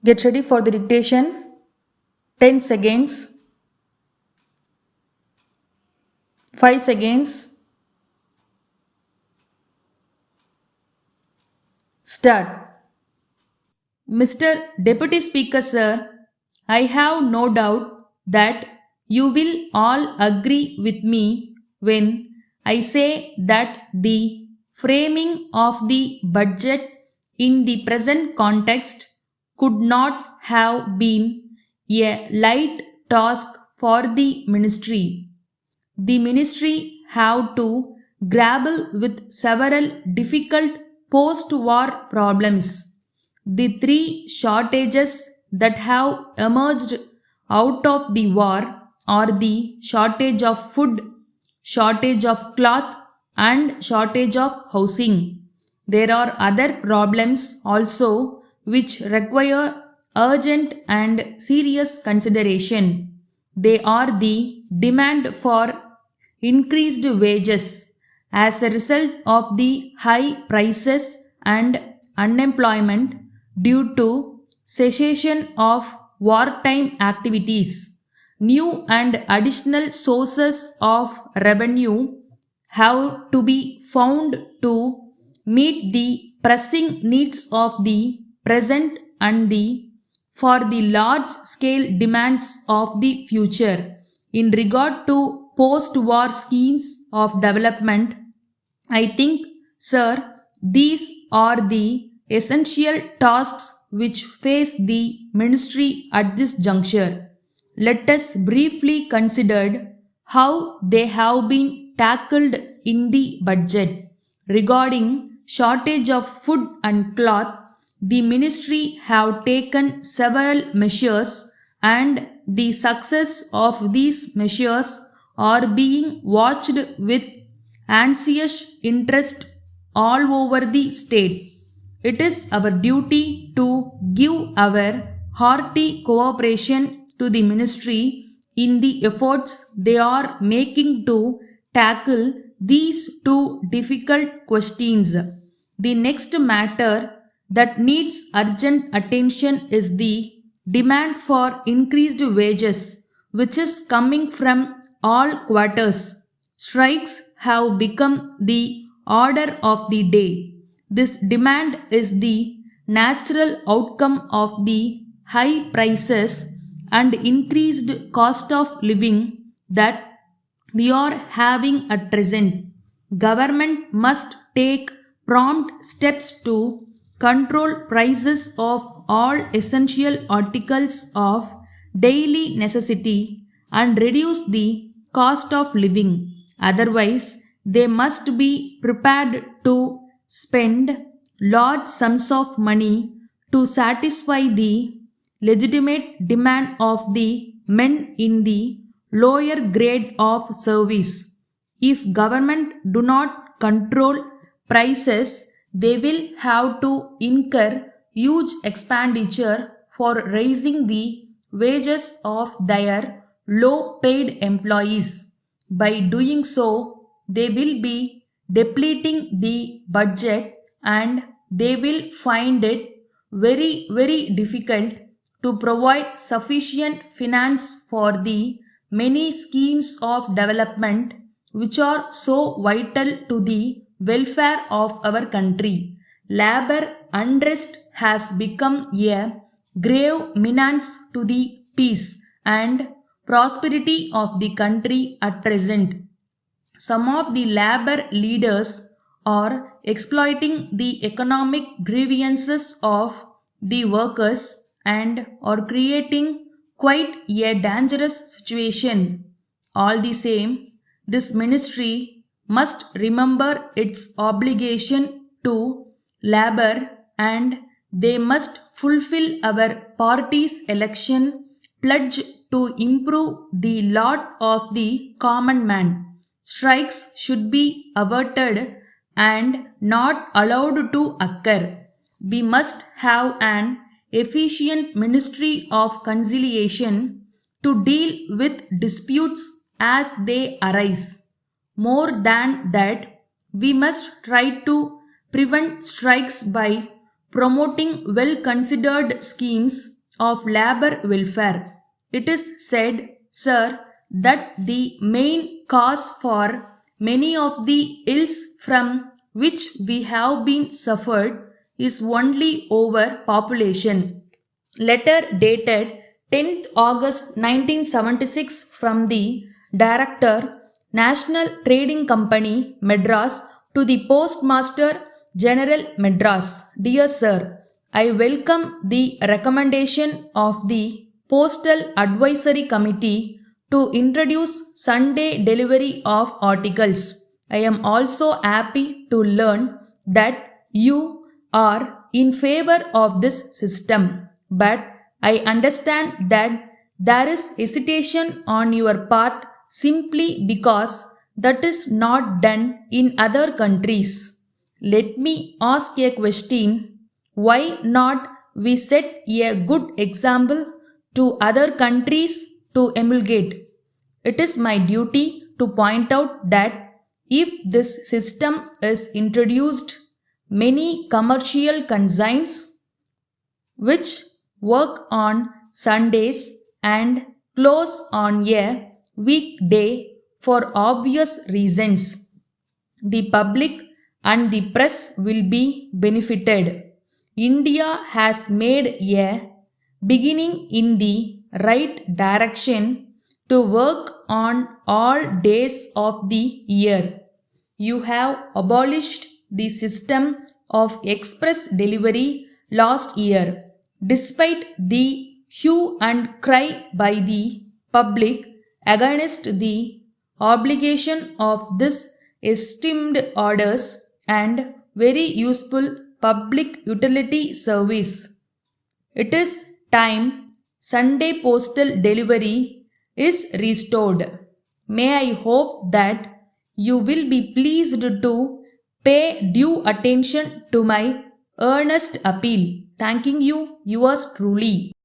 Get ready for the dictation. 10 seconds. 5 seconds. Start. Mr. Deputy Speaker Sir, I have no doubt that you will all agree with me when I say that the framing of the budget in the present context could not have been a light task for the ministry. The ministry have to grapple with several difficult post-war problems. The three shortages that have emerged out of the war are the shortage of food, shortage of cloth, and shortage of housing. There are other problems also which require urgent and serious consideration. They are the demand for increased wages as a result of the high prices and unemployment due to cessation of wartime activities. New and additional sources of revenue have to be found to meet the pressing needs of the present and for the large scale demands of the future. In regard to post-war schemes of development, I think, sir, these are the essential tasks which face the ministry at this juncture. Let us briefly consider how they have been tackled in the budget. Regarding shortage of food and cloth, the ministry have taken several measures and the success of these measures are being watched with anxious interest all over the state. It is our duty to give our hearty cooperation to the ministry in the efforts they are making to tackle these two difficult questions. The next matter that needs urgent attention is the demand for increased wages, which is coming from all quarters. Strikes have become the order of the day. This demand is the natural outcome of the high prices and increased cost of living that we are having at present. Government must take prompt steps to control prices of all essential articles of daily necessity and reduce the cost of living. Otherwise, they must be prepared to spend large sums of money to satisfy the legitimate demand of the men in the lower grade of service. If government do not control prices, they will have to incur huge expenditure for raising the wages of their low paid employees. By doing so, they will be depleting the budget and they will find it very difficult to provide sufficient finance for the many schemes of development which are so vital to the welfare of our country. Labor unrest has become a grave menace to the peace and prosperity of the country at present. Some of the labor leaders are exploiting the economic grievances of the workers and are creating quite a dangerous situation. All the same, this ministry must remember its obligation to labor and they must fulfill our party's election pledge to improve the lot of the common man. Strikes should be averted and not allowed to occur. We must have an efficient Ministry of Conciliation to deal with disputes as they arise. More than that, we must try to prevent strikes by promoting well considered schemes of labor welfare. It is said, sir, that the main cause for many of the ills from which we have been suffered is only overpopulation. Letter dated 10th August 1976 from the Director, National Trading Company, Madras, to the Postmaster General, Madras. Dear Sir, I welcome the recommendation of the Postal Advisory Committee to introduce Sunday delivery of articles. I am also happy to learn that you are in favor of this system, but I understand that there is hesitation on your part simply because that is not done in other countries. Let me ask a question. Why not we set a good example to other countries to emulate? It is my duty to point out that if this system is introduced, many commercial concerns which work on Sundays and close on a weekday for obvious reasons, the public and the press will be benefited. India has made a beginning in the right direction to work on all days of the year. You have abolished the system of express delivery last year. Despite the hue and cry by the public against the obligation of this esteemed orders and very useful public utility service, it is time Sunday postal delivery is restored. May I hope that you will be pleased to pay due attention to my earnest appeal. Thanking you, yours truly.